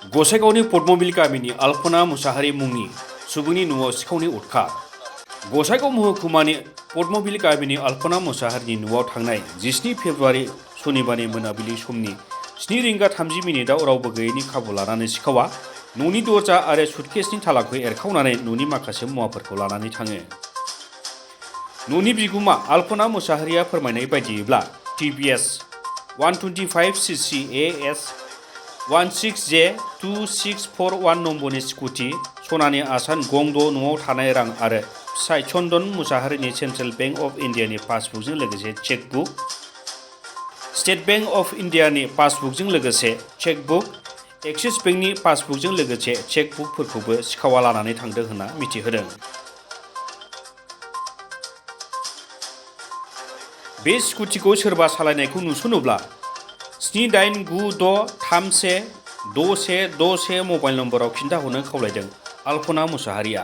गसाइगावनि पद्मबिल गामिनि अल्पना मुसाहारि मुंनि सुबुंनि न'आव सिखावनि उदखार। गसाइगाव महकुमानि पद्मबिल गामिनि अल्पना मुसाहारिनि न'आव थांनाय 17 फेब्रुआरि सनिबारनि मोनाबिलि समनि 7:30 रावबो गैयैनि खाबु लानानै सिखावा न'नि दरजा आरो सुटकेसनि तालाखौ एरखावनानै न'नि माखासे मुवाफोरखौ लानानै थाङो। न'नि बिगुमा अल्पना मुसाहारिया फोरमायनाय बायदियैब्ला TVS 125cc AS 16J2641 नम्बरनि स्कुटि, सनानि आसान गं 6 न'आव थानाय रां आरो फिसाय चन्दन मुसाहारिनि सेन्ट्रेल बैंक अफ इन्डियानि पासबुकजों लोगोसे चेकबुक, स्टेट बैंक अफ इन्डियानि पासबुकजों लोगोसे चेकबुक, एक्सिस बेंकनि पासबुकजों लोगोसे चेकबुकफोरखौबो सिखावा लानानै थांदों होनना मिथिहोदों। बे स्कुटिखौ सोरबा सालायनायखौ नुसनोब्ला 7896316161 मबाइल नम्बराव खिन्थाहरनो खावलायदों अल्पना मुसाहारिया।